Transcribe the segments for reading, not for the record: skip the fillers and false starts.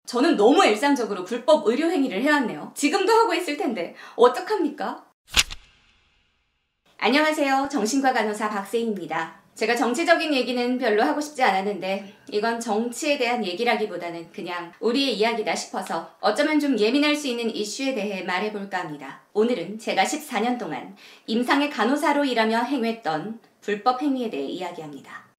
저는 너무 일상적으로 불법 의료 행위를 해왔네요. 지금도 하고 있을 텐데 어떡합니까? 안녕하세요. 정신과 간호사 박세인입니다. 제가 정치적인 얘기는 별로 하고 싶지 않았는데 이건 정치에 대한 얘기라기보다는 그냥 우리의 이야기다 싶어서 어쩌면 좀 예민할 수 있는 이슈에 대해 말해볼까 합니다. 오늘은 제가 14년 동안 임상의 간호사로 일하며 행했던 불법 행위에 대해 이야기합니다.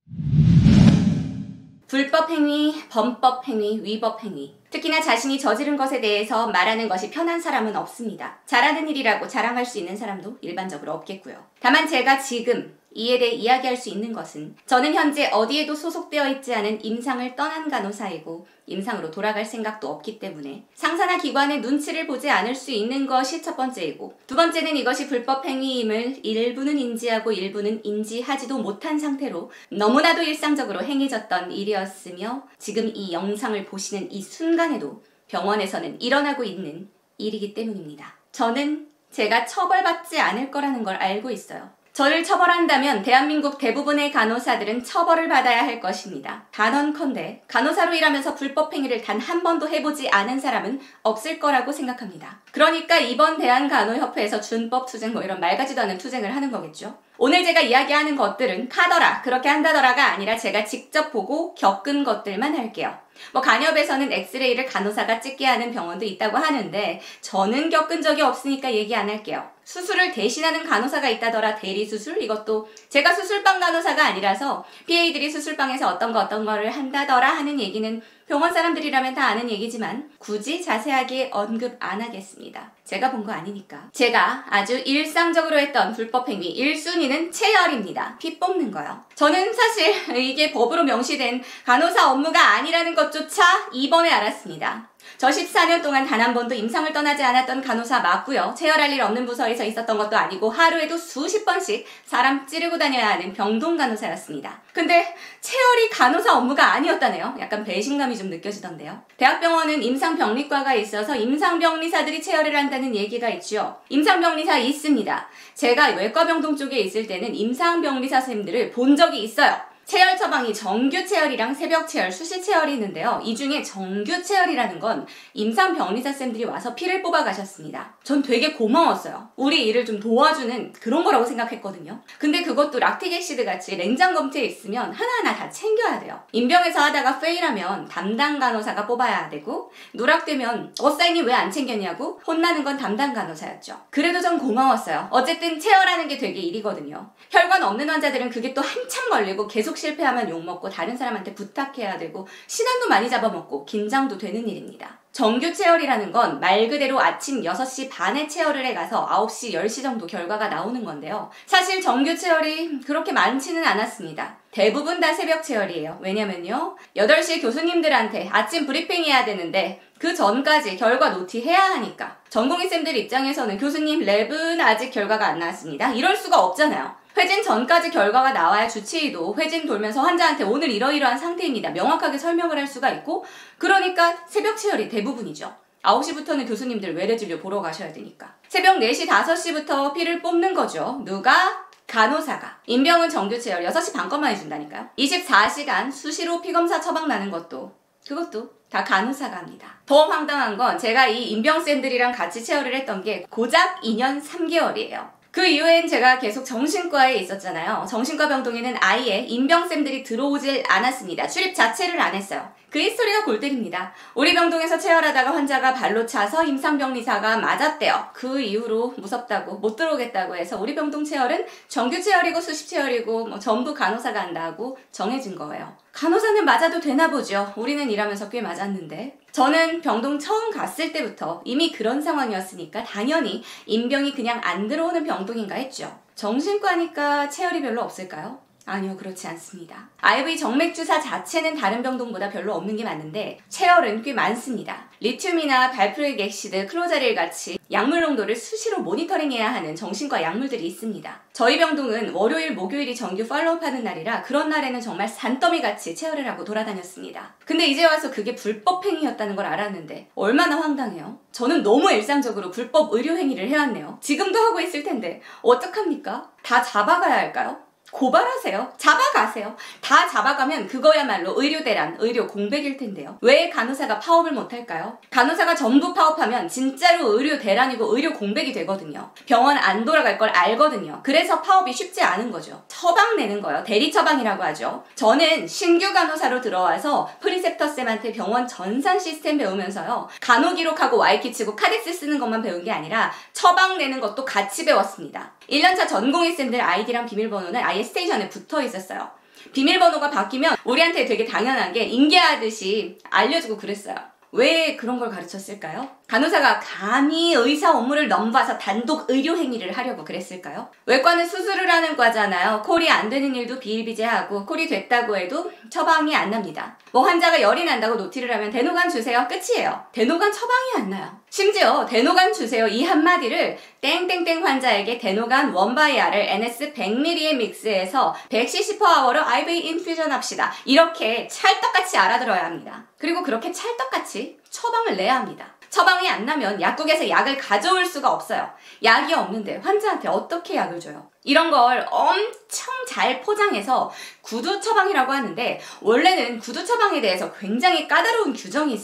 불법 행위, 범법 행위, 위법 행위. 특히나 자신이 저지른 것에 대해서 말하는 것이 편한 사람은 없습니다. 잘하는 일이라고 자랑할 수 있는 사람도 일반적으로 없겠고요. 다만 제가 지금 이에 대해 이야기할 수 있는 것은 저는 현재 어디에도 소속되어 있지 않은 임상을 떠난 간호사이고 임상으로 돌아갈 생각도 없기 때문에 상사나 기관의 눈치를 보지 않을 수 있는 것이 첫 번째이고, 두 번째는 이것이 불법 행위임을 일부는 인지하고 일부는 인지하지도 못한 상태로 너무나도 일상적으로 행해졌던 일이었으며 지금 이 영상을 보시는 이 순간에도 병원에서는 일어나고 있는 일이기 때문입니다. 저는 제가 처벌받지 않을 거라는 걸 알고 있어요. 저를 처벌한다면 대한민국 대부분의 간호사들은 처벌을 받아야 할 것입니다. 단언컨대 간호사로 일하면서 불법 행위를 단 한 번도 해보지 않은 사람은 없을 거라고 생각합니다. 그러니까 이번 대한간호협회에서 준법 투쟁 이런 말 같지도 않은 투쟁을 하는 거겠죠. 오늘 제가 이야기하는 것들은 카더라, 그렇게 한다더라가 아니라 제가 직접 보고 겪은 것들만 할게요. 간협에서는 엑스레이를 간호사가 찍게 하는 병원도 있다고 하는데 저는 겪은 적이 없으니까 얘기 안 할게요. 수술을 대신하는 간호사가 있다더라, 대리수술, 이것도 제가 수술방 간호사가 아니라서 PA들이 수술방에서 어떤 거를 한다더라 하는 얘기는 병원 사람들이라면 다 아는 얘기지만 굳이 자세하게 언급 안 하겠습니다. 제가 본 거 아니니까. 제가 아주 일상적으로 했던 불법 행위 1순위는 체열입니다. 피 뽑는 거요. 저는 사실 이게 법으로 명시된 간호사 업무가 아니라는 것조차 이번에 알았습니다. 저 14년 동안 단 한 번도 임상을 떠나지 않았던 간호사 맞고요. 체열할 일 없는 부서에서 있었던 것도 아니고 하루에도 수십 번씩 사람 찌르고 다녀야 하는 병동 간호사였습니다. 근데 체열이 간호사 업무가 아니었다네요. 약간 배신감이 좀 느껴지던데요. 대학병원은 임상병리과가 있어서 임상병리사들이 체열을 한다는 얘기가 있죠. 임상병리사 있습니다. 제가 외과병동 쪽에 있을 때는 임상병리사 선생님들을 본 적이 있어요. 체열 처방이 정규 체열이랑 새벽 체열, 수시 체열이 있는데요. 이 중에 정규 체열이라는 건 임상병리사 쌤들이 와서 피를 뽑아 가셨습니다. 전 되게 고마웠어요. 우리 일을 좀 도와주는 그런 거라고 생각했거든요. 근데 그것도 락티게시드 같이 냉장 검체에 있으면 하나하나 다 챙겨야 돼요. 임병에서 하다가 페일하면 담당 간호사가 뽑아야 되고, 누락되면 어사인이 왜 안 챙겼냐고 혼나는 건 담당 간호사였죠. 그래도 전 고마웠어요. 어쨌든 체열하는 게 되게 일이거든요. 혈관 없는 환자들은 그게 또 한참 걸리고 계속 실패하면 욕먹고 다른 사람한테 부탁해야 되고 시간도 많이 잡아먹고 긴장도 되는 일입니다. 정규 체열이라는 건 말 그대로 아침 6시 반에 체열을 해가서 9시, 10시 정도 결과가 나오는 건데요. 사실 정규 체열이 그렇게 많지는 않았습니다. 대부분 다 새벽 체열이에요. 왜냐면요, 8시에 교수님들한테 아침 브리핑 해야 되는데 그 전까지 결과 노티해야 하니까. 전공의쌤들 입장에서는 교수님 랩은 아직 결과가 안 나왔습니다, 이럴 수가 없잖아요. 회진 전까지 결과가 나와야 주치의도 회진 돌면서 환자한테 오늘 이러이러한 상태입니다, 명확하게 설명을 할 수가 있고, 그러니까 새벽 체열이 대부분이죠. 9시부터는 교수님들 외래진료 보러 가셔야 되니까. 새벽 4시, 5시부터 피를 뽑는 거죠. 누가? 간호사가. 임병은 정규 체열 6시 반 것만 해준다니까요. 24시간 수시로 피검사 처방 나는 것도 그것도 다 간호사가 합니다. 더 황당한 건 제가 이 임병쌤들이랑 같이 체열을 했던 게 고작 2년 3개월이에요. 그 이후엔 제가 계속 정신과에 있었잖아요. 정신과 병동에는 아예 임병쌤들이 들어오질 않았습니다. 출입 자체를 안 했어요. 그 히스토리가 골 때립니다. 우리 병동에서 체열하다가 환자가 발로 차서 임상병리사가 맞았대요. 그 이후로 무섭다고 못 들어오겠다고 해서 우리 병동 체열은 정규 체열이고 수시 체열이고 전부 간호사가 한다고 정해진 거예요. 간호사는 맞아도 되나 보죠. 우리는 일하면서 꽤 맞았는데. 저는 병동 처음 갔을 때부터 이미 그런 상황이었으니까 당연히 임병이 그냥 안 들어오는 병동인가 했죠. 정신과니까 체열이 별로 없을까요? 아니요, 그렇지 않습니다. IV 정맥주사 자체는 다른 병동보다 별로 없는 게 맞는데 체열은 꽤 많습니다. 리튬이나 발프릭 액시드, 클로자릴 같이 약물 농도를 수시로 모니터링해야 하는 정신과 약물들이 있습니다. 저희 병동은 월요일, 목요일이 정규 팔로우하는 날이라 그런 날에는 정말 산더미같이 체열을 하고 돌아다녔습니다. 근데 이제 와서 그게 불법 행위였다는 걸 알았는데 얼마나 황당해요? 저는 너무 일상적으로 불법 의료 행위를 해왔네요. 지금도 하고 있을 텐데 어떡합니까? 다 잡아가야 할까요? 고발하세요. 잡아가세요. 다 잡아가면 그거야말로 의료대란, 의료 공백일 텐데요. 왜 간호사가 파업을 못할까요? 간호사가 전부 파업하면 진짜로 의료대란이고 의료 공백이 되거든요. 병원 안 돌아갈 걸 알거든요. 그래서 파업이 쉽지 않은 거죠. 처방 내는 거요. 대리 처방이라고 하죠. 저는 신규 간호사로 들어와서 프리셉터쌤한테 병원 전산 시스템 배우면서요. 간호 기록하고 와이키 치고 카덱스 쓰는 것만 배운 게 아니라 처방 내는 것도 같이 배웠습니다. 1년차 전공의쌤들 아이디랑 비밀번호는 아예 스테이션에 붙어 있었어요. 비밀번호가 바뀌면 우리한테 되게 당연한 게 인계하듯이 알려주고 그랬어요. 왜 그런 걸 가르쳤을까요? 간호사가 감히 의사 업무를 넘봐서 단독 의료 행위를 하려고 그랬을까요? 외과는 수술을 하는 과잖아요. 콜이 안 되는 일도 비일비재하고 콜이 됐다고 해도 처방이 안 납니다. 뭐 환자가 열이 난다고 노티를 하면 대노간 주세요. 끝이에요. 대노간 처방이 안 나요. 심지어 대노간 주세요 이 한마디를 땡땡땡 환자에게 대노간 1/R을 NS 100ml에 믹스해서 100cc/h로 IV 인퓨전 합시다. 이렇게 찰떡같이 알아들어야 합니다. 그리고 그렇게 찰떡같이 처방을 내야 합니다. 처방이 안 나면 약국에서 약을 가져올 수가 없어요. 약이 없는데 환자한테 어떻게 약을 줘요? 이런 걸 엄청 잘 포장해서 구두 처방이라고 하는데 원래는 구두 처방에 대해서 굉장히 까다로운 규정이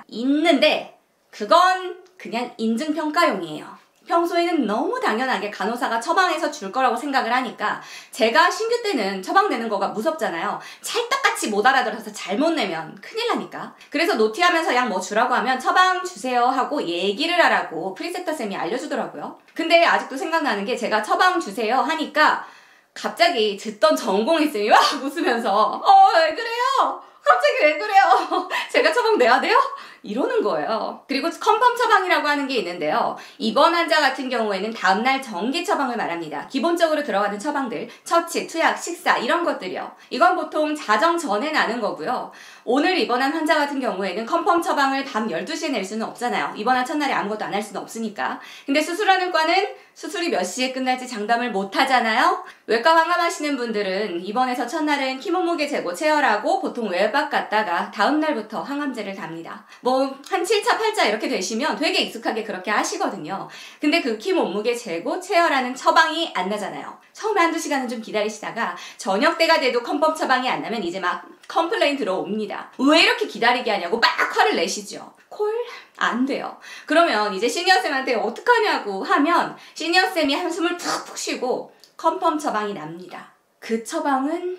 있는데 그건 그냥 인증평가용이에요. 평소에는 너무 당연하게 간호사가 처방해서 줄 거라고 생각을 하니까 제가 신규 때는 처방 내는 거가 무섭잖아요. 찰떡같이 못 알아들어서 잘못 내면 큰일 나니까. 그래서 노티하면서 약 뭐 주라고 하면 처방 주세요 하고 얘기를 하라고 프리셉터 쌤이 알려주더라고요. 근데 아직도 생각나는 게 제가 처방 주세요 하니까 갑자기 듣던 전공의 쌤이 막 웃으면서 왜 그래요? 갑자기 왜 그래요? 제가 처방 내야 돼요? 이러는 거예요. 그리고 컨펌 처방이라고 하는 게 있는데요. 입원 환자 같은 경우에는 다음날 정기 처방을 말합니다. 기본적으로 들어가는 처방들, 처치, 투약, 식사 이런 것들이요. 이건 보통 자정 전에 나는 거고요. 오늘 입원한 환자 같은 경우에는 컨펌 처방을 밤 12시에 낼 수는 없잖아요. 입원한 첫날에 아무것도 안 할 수는 없으니까. 근데 수술하는 과는 수술이 몇 시에 끝날지 장담을 못 하잖아요. 외과 황감하시는 분들은 입원해서 첫날은 키 몸무게 재고 체열하고 보통 외박 갔다가 다음날부터 항암제를 답니다. 뭐 한 7차 8차 이렇게 되시면 되게 익숙하게 그렇게 하시거든요. 근데 그 키 몸무게 재고 체열하는 처방이 안 나잖아요. 처음에 한두 시간은 좀 기다리시다가 저녁 때가 돼도 컨펌 처방이 안 나면 이제 막 컴플레인 들어옵니다. 왜 이렇게 기다리게 하냐고 막 화를 내시죠. 콜? 안 돼요. 그러면 이제 시니어쌤한테 어떡하냐고 하면 시니어쌤이 한숨을 푹푹 쉬고 컨펌 처방이 납니다. 그 처방은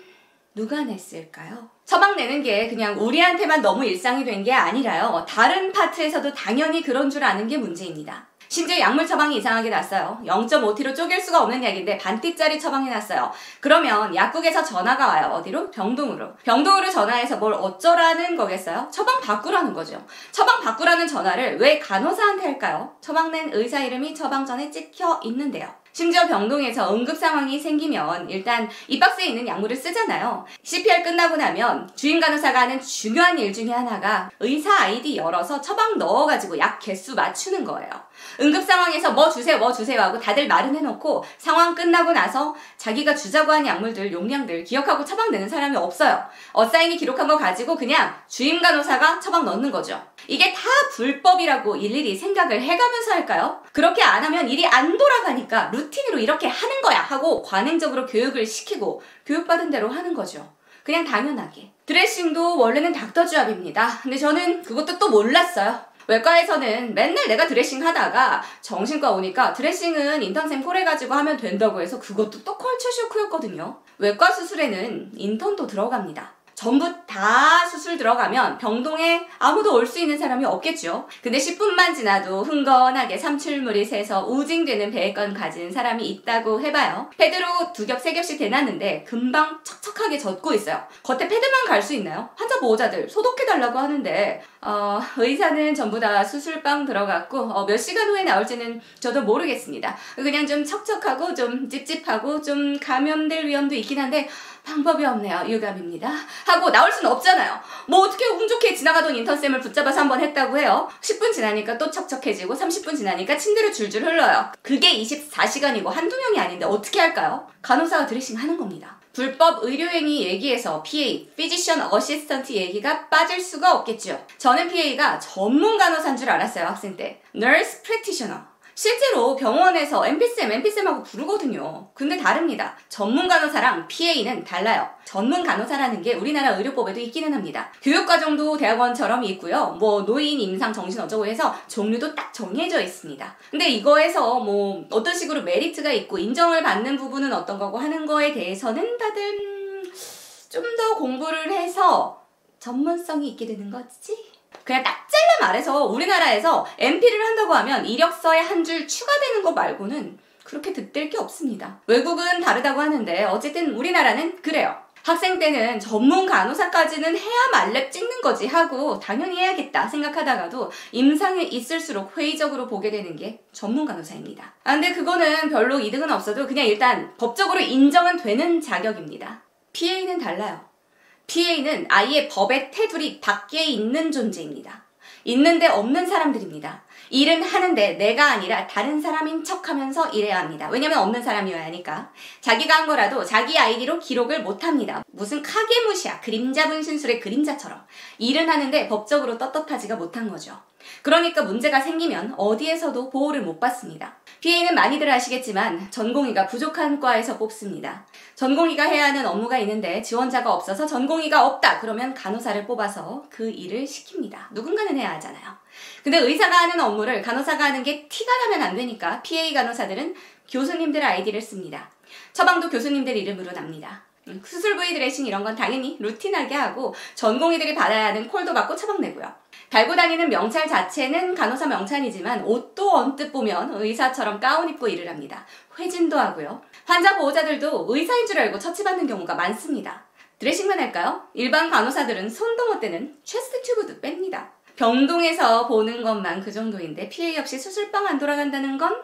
누가 냈을까요? 처방 내는 게 그냥 우리한테만 너무 일상이 된 게 아니라요. 다른 파트에서도 당연히 그런 줄 아는 게 문제입니다. 심지어 약물 처방이 이상하게 났어요. 0.5T로 쪼갤 수가 없는 약인데 반띠짜리 처방이 났어요. 그러면 약국에서 전화가 와요. 어디로? 병동으로. 병동으로 전화해서 뭘 어쩌라는 거겠어요? 처방 바꾸라는 거죠. 처방 바꾸라는 전화를 왜 간호사한테 할까요? 처방 낸 의사 이름이 처방전에 찍혀 있는데요. 심지어 병동에서 응급 상황이 생기면 일단 이 박스에 있는 약물을 쓰잖아요. CPR 끝나고 나면 주임 간호사가 하는 중요한 일 중에 하나가 의사 아이디 열어서 처방 넣어가지고 약 개수 맞추는 거예요. 응급 상황에서 뭐 주세요 하고 다들 말은 해놓고 상황 끝나고 나서 자기가 주자고 한 약물들, 용량들 기억하고 처방 내는 사람이 없어요. 어사인이 기록한 거 가지고 그냥 주임 간호사가 처방 넣는 거죠. 이게 다 불법이라고 일일이 생각을 해가면서 할까요? 그렇게 안 하면 일이 안 돌아가니까 루틴으로 이렇게 하는 거야 하고 관행적으로 교육을 시키고 교육받은 대로 하는 거죠. 그냥 당연하게. 드레싱도 원래는 닥터주압입니다. 근데 저는 그것도 또 몰랐어요. 외과에서는 맨날 내가 드레싱 하다가 정신과 오니까 드레싱은 인턴쌤 콜해가지고 하면 된다고 해서 그것도 또 컬처 쇼크였거든요. 외과 수술에는 인턴도 들어갑니다. 전부 다 수술 들어가면 병동에 아무도 올 수 있는 사람이 없겠죠. 근데 10분만 지나도 흥건하게 삼출물이 새서 우징되는 배권 가진 사람이 있다고 해봐요. 패드로 2겹, 3겹씩 대놨는데 금방 척척하게 젖고 있어요. 겉에 패드만 갈 수 있나요? 환자 보호자들 소독해달라고 하는데 의사는 전부 다 수술방 들어갔고 몇 시간 후에 나올지는 저도 모르겠습니다. 그냥 좀 척척하고 좀 찝찝하고 좀 감염될 위험도 있긴 한데 방법이 없네요. 유감입니다. 하고 나올 수는 없잖아요. 뭐 어떻게 운 좋게 지나가던 인턴쌤을 붙잡아서 한번 했다고 해요. 10분 지나니까 또 척척해지고 30분 지나니까 침대로 줄줄 흘러요. 그게 24시간이고 한두 명이 아닌데 어떻게 할까요? 간호사가 드레싱 하는 겁니다. 불법 의료행위 얘기에서 PA, Physician Assistant 얘기가 빠질 수가 없겠죠. 저는 PA가 전문 간호사인 줄 알았어요. 학생 때. Nurse Practitioner. 실제로 병원에서 MP쌤하고 부르거든요. 근데 다릅니다. 전문 간호사랑 PA는 달라요. 전문 간호사라는 게 우리나라 의료법에도 있기는 합니다. 교육과정도 대학원처럼 있고요. 뭐 노인, 임상, 정신 어쩌고 해서 종류도 딱 정해져 있습니다. 근데 이거에서 뭐 어떤 식으로 메리트가 있고 인정을 받는 부분은 어떤 거고 하는 거에 대해서는 다들 좀 더 공부를 해서 전문성이 있게 되는 거지? 그냥 딱 잘라 말해서 우리나라에서 MP를 한다고 하면 이력서에 한 줄 추가되는 거 말고는 그렇게 득될 게 없습니다. 외국은 다르다고 하는데 어쨌든 우리나라는 그래요. 학생 때는 전문 간호사까지는 해야 만렙 찍는 거지 하고 당연히 해야겠다 생각하다가도 임상에 있을수록 회의적으로 보게 되는 게 전문 간호사입니다. 근데 그거는 별로 이득은 없어도 그냥 일단 법적으로 인정은 되는 자격입니다. PA는 달라요. PA는 아예 법의 테두리 밖에 있는 존재입니다. 있는데 없는 사람들입니다. 일은 하는데 내가 아니라 다른 사람인 척하면서 일해야 합니다. 왜냐면 없는 사람이어야 하니까. 자기가 한 거라도 자기 아이디로 기록을 못합니다. 무슨 카게무시야, 그림자 분신술의 그림자처럼. 일은 하는데 법적으로 떳떳하지가 못한 거죠. 그러니까 문제가 생기면 어디에서도 보호를 못 받습니다. PA는 많이들 아시겠지만 전공의가 부족한 과에서 뽑습니다. 전공의가 해야 하는 업무가 있는데 지원자가 없어서 전공의가 없다 그러면 간호사를 뽑아서 그 일을 시킵니다. 누군가는 해야 하잖아요. 근데 의사가 하는 업무를 간호사가 하는 게 티가 나면 안 되니까 PA 간호사들은 교수님들 아이디를 씁니다. 처방도 교수님들 이름으로 납니다. 수술 부위 드레싱 이런 건 당연히 루틴하게 하고 전공의들이 받아야 하는 콜도 받고 처방 내고요. 달고 다니는 명찰 자체는 간호사 명찰이지만 옷도 언뜻 보면 의사처럼 가운 입고 일을 합니다. 회진도 하고요. 환자 보호자들도 의사인 줄 알고 처치받는 경우가 많습니다. 드레싱만 할까요? 일반 간호사들은 손도 못 대는 체스트 튜브도 뺍니다. 병동에서 보는 것만 그 정도인데 PA 없이 수술방 안 돌아간다는 건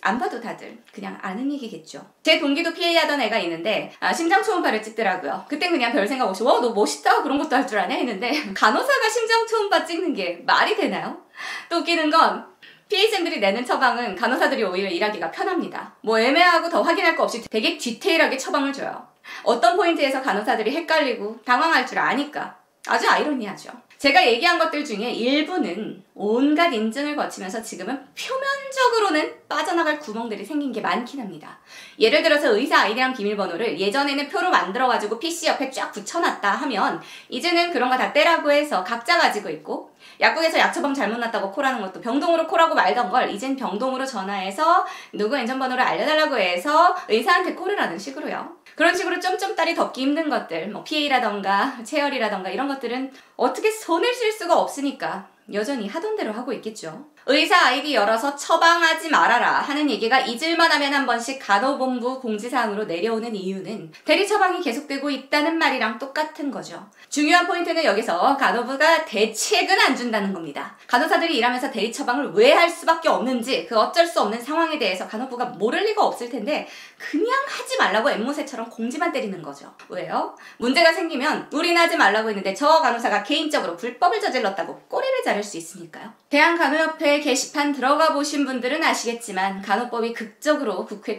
안 봐도 다들 그냥 아는 얘기겠죠. 제 동기도 PA 하던 애가 있는데 심장 초음파를 찍더라고요. 그땐 그냥 별 생각 없이 너 멋있다 그런 것도 할 줄 아네 했는데 간호사가 심장 초음파 찍는 게 말이 되나요? 또 웃기는 건 PA쌤들이 내는 처방은 간호사들이 오히려 일하기가 편합니다. 뭐 애매하고 더 확인할 거 없이 되게 디테일하게 처방을 줘요. 어떤 포인트에서 간호사들이 헷갈리고 당황할 줄 아니까 아주 아이러니하죠. 제가 얘기한 것들 중에 일부는 온갖 인증을 거치면서 지금은 표면적으로는 빠져나갈 구멍들이 생긴 게 많긴 합니다. 예를 들어서 의사 아이디랑 비밀번호를 예전에는 표로 만들어가지고 PC 옆에 쫙 붙여놨다 하면 이제는 그런 거 다 떼라고 해서 각자 가지고 있고 약국에서 약처방 잘못 났다고 콜하는 것도 병동으로 콜하고 말던 걸 이젠 병동으로 전화해서 누구 엔전번호를 알려달라고 해서 의사한테 콜을 하는 식으로요. 그런 식으로 점점다리 덮기 힘든 것들, 뭐 PA라던가 체열이라던가 이런 것들은 어떻게 손을 쓸 수가 없으니까 여전히 하던 대로 하고 있겠죠. 의사 아이디 열어서 처방하지 말아라 하는 얘기가 잊을만 하면 한 번씩 간호본부 공지사항으로 내려오는 이유는 대리 처방이 계속되고 있다는 말이랑 똑같은 거죠. 중요한 포인트는 여기서 간호부가 대책은 안 준다는 겁니다. 간호사들이 일하면서 대리 처방을 왜 할 수밖에 없는지 그 어쩔 수 없는 상황에 대해서 간호부가 모를 리가 없을 텐데 그냥 하지 말라고 앵무새처럼 공지만 때리는 거죠. 왜요? 문제가 생기면 우리는 하지 말라고 했는데 저 간호사가 개인적으로 불법을 저질렀다고 꼬리를 자를 수 있으니까요. 대한간호협회 게시판 들어가 보신 분들은 아시겠지만 간호법이 극적으로 국회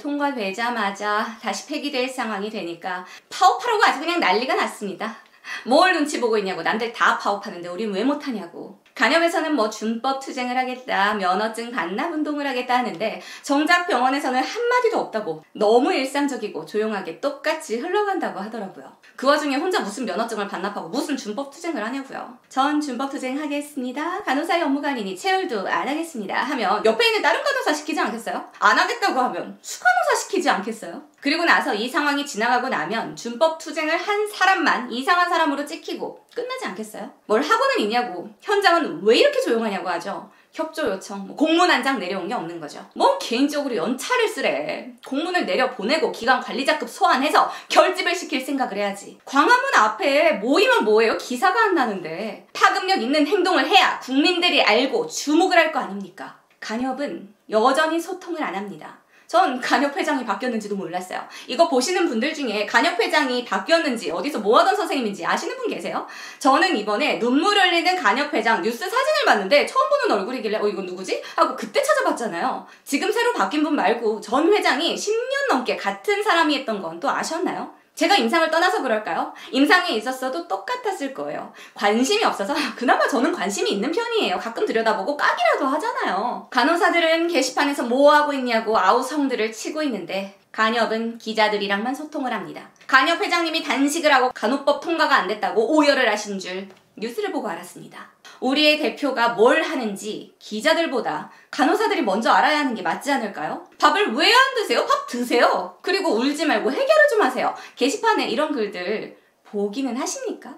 통과되자마자 다시 폐기될 상황이 되니까 파업하라고 아주 그냥 난리가 났습니다. 뭘 눈치 보고 있냐고, 남들 다 파업하는데 우린 왜 못하냐고. 간협에서는 뭐 준법 투쟁을 하겠다, 면허증 반납 운동을 하겠다 하는데 정작 병원에서는 한마디도 없다고 너무 일상적이고 조용하게 똑같이 흘러간다고 하더라고요. 그 와중에 혼자 무슨 면허증을 반납하고 무슨 준법 투쟁을 하냐고요. 전 준법 투쟁 하겠습니다. 간호사의 업무가 아니니 체열도 안 하겠습니다 하면 옆에 있는 다른 간호사 시키지 않겠어요? 안 하겠다고 하면 수간호사 시키지 않겠어요? 그리고 나서 이 상황이 지나가고 나면 준법 투쟁을 한 사람만 이상한 사람으로 찍히고 끝나지 않겠어요? 뭘 하고는 있냐고. 현장은 왜 이렇게 조용하냐고 하죠. 협조 요청, 공문 한 장 내려온 게 없는 거죠. 뭐 개인적으로 연차를 쓰래. 공문을 내려보내고 기관 관리자급 소환해서 결집을 시킬 생각을 해야지. 광화문 앞에 모이면 뭐예요? 기사가 안 나는데. 파급력 있는 행동을 해야 국민들이 알고 주목을 할 거 아닙니까? 간협은 여전히 소통을 안 합니다. 전 간협회장이 바뀌었는지도 몰랐어요. 이거 보시는 분들 중에 간협회장이 바뀌었는지 어디서 뭐 하던 선생님인지 아시는 분 계세요? 저는 이번에 눈물 흘리는 간협회장 뉴스 사진을 봤는데 처음 보는 얼굴이길래 이건 누구지? 하고 그때 찾아봤잖아요. 지금 새로 바뀐 분 말고 전 회장이 10년 넘게 같은 사람이 했던 건 또 아셨나요? 제가 임상을 떠나서 그럴까요? 임상에 있었어도 똑같았을 거예요. 관심이 없어서 그나마 저는 관심이 있는 편이에요. 가끔 들여다보고 까기라도 하잖아요. 간호사들은 게시판에서 뭐하고 있냐고 아우성들을 치고 있는데 간협은 기자들이랑만 소통을 합니다. 간협 회장님이 단식을 하고 간호법 통과가 안 됐다고 오열을 하신 줄 뉴스를 보고 알았습니다. 우리의 대표가 뭘 하는지 기자들보다 간호사들이 먼저 알아야 하는 게 맞지 않을까요? 밥을 왜 안 드세요? 밥 드세요. 그리고 울지 말고 해결을 좀 하세요. 게시판에 이런 글들 보기는 하십니까?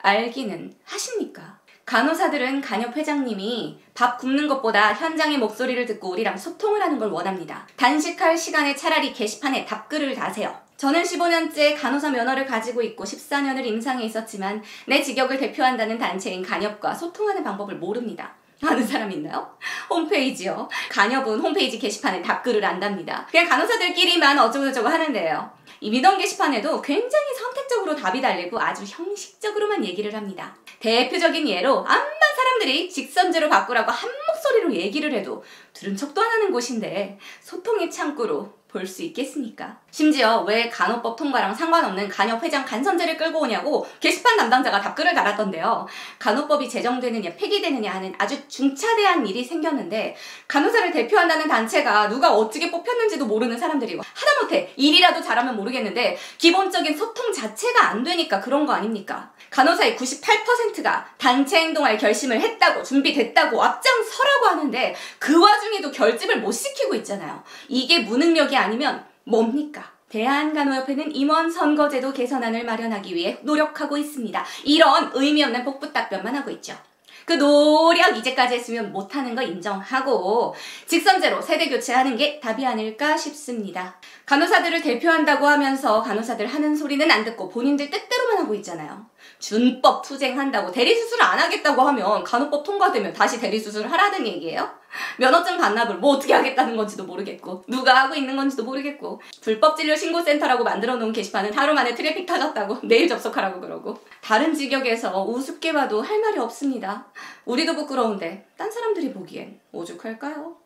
알기는 하십니까? 간호사들은 간협 회장님이 밥 굶는 것보다 현장의 목소리를 듣고 우리랑 소통을 하는 걸 원합니다. 단식할 시간에 차라리 게시판에 답글을 다세요. 저는 15년째 간호사 면허를 가지고 있고 14년을 임상에 있었지만 내 직역을 대표한다는 단체인 간협과 소통하는 방법을 모릅니다. 아는 사람 있나요? 홈페이지요. 간협은 홈페이지 게시판에 답글을 안답니다. 그냥 간호사들끼리만 어쩌고저쩌고 하는데요. 이 민원 게시판에도 굉장히 선택적으로 답이 달리고 아주 형식적으로만 얘기를 합니다. 대표적인 예로 암만 사람들이 직선제로 바꾸라고 한 목소리로 얘기를 해도 들은 척도 안 하는 곳인데 소통의 창구로 볼 수 있겠습니까? 심지어 왜 간호법 통과랑 상관없는 간협 회장 간선제를 끌고 오냐고 게시판 담당자가 답글을 달았던데요. 간호법이 제정되느냐 폐기되느냐 하는 아주 중차대한 일이 생겼는데 간호사를 대표한다는 단체가 누가 어떻게 뽑혔는지도 모르는 사람들이고 하다못해 일이라도 잘하면 모르겠는데 기본적인 소통 자체가 안 되니까 그런 거 아닙니까? 간호사의 98%가 단체 행동할 결심을 했다고 준비됐다고 앞장서라고 하는데 그 와중에도 결집을 못 시키고 있잖아요. 이게 무능력이 아니면 뭡니까? 대한간호협회는 임원 선거제도 개선안을 마련하기 위해 노력하고 있습니다. 이런 의미 없는 복붙 답변만 하고 있죠. 그 노력 이제까지 했으면 못하는 거 인정하고 직선제로 세대 교체하는 게 답이 아닐까 싶습니다. 간호사들을 대표한다고 하면서 간호사들 하는 소리는 안 듣고 본인들 뜻대로만 하고 있잖아요. 준법 투쟁한다고 대리수술 안 하겠다고 하면 간호법 통과되면 다시 대리수술을 하라는 얘기예요? 면허증 반납을 뭐 어떻게 하겠다는 건지도 모르겠고 누가 하고 있는 건지도 모르겠고 불법진료 신고센터라고 만들어 놓은 게시판은 하루 만에 트래픽 터졌다고 내일 접속하라고 그러고 다른 직역에서 우습게 봐도 할 말이 없습니다. 우리도 부끄러운데 딴 사람들이 보기엔 오죽할까요?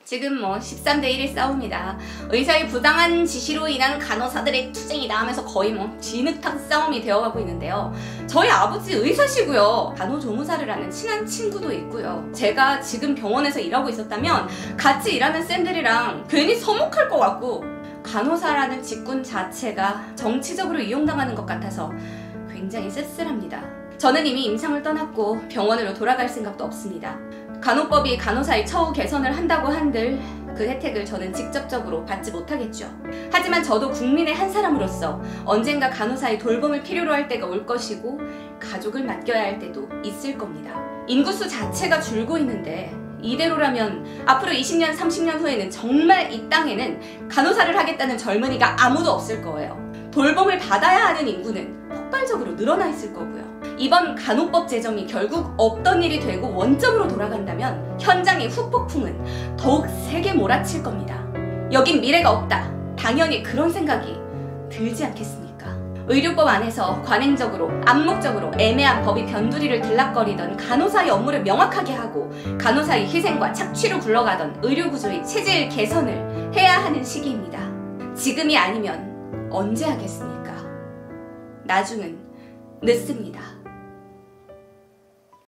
지금 13대 1의 싸움이다. 의사의 부당한 지시로 인한 간호사들의 투쟁이다 하면서 거의 진흙탕 싸움이 되어가고 있는데요. 저희 아버지 의사시고요. 간호조무사를 하는 친한 친구도 있고요. 제가 지금 병원에서 일하고 있었다면 같이 일하는 쌤들이랑 괜히 서먹할 것 같고 간호사라는 직군 자체가 정치적으로 이용당하는 것 같아서 굉장히 씁쓸합니다. 저는 이미 임상을 떠났고 병원으로 돌아갈 생각도 없습니다. 간호법이 간호사의 처우 개선을 한다고 한들 그 혜택을 저는 직접적으로 받지 못하겠죠. 하지만 저도 국민의 한 사람으로서 언젠가 간호사의 돌봄을 필요로 할 때가 올 것이고 가족을 맡겨야 할 때도 있을 겁니다. 인구수 자체가 줄고 있는데 이대로라면 앞으로 20년, 30년 후에는 정말 이 땅에는 간호사를 하겠다는 젊은이가 아무도 없을 거예요. 돌봄을 받아야 하는 인구는 폭발적으로 늘어나 있을 거고요. 이번 간호법 제정이 결국 없던 일이 되고 원점으로 돌아간다면 현장의 후폭풍은 더욱 세게 몰아칠 겁니다. 여긴 미래가 없다. 당연히 그런 생각이 들지 않겠습니까? 의료법 안에서 관행적으로 암묵적으로 애매한 법이 변두리를 들락거리던 간호사의 업무를 명확하게 하고 간호사의 희생과 착취로 굴러가던 의료구조의 체질 개선을 해야 하는 시기입니다. 지금이 아니면 언제 하겠습니까? 나중은 늦습니다.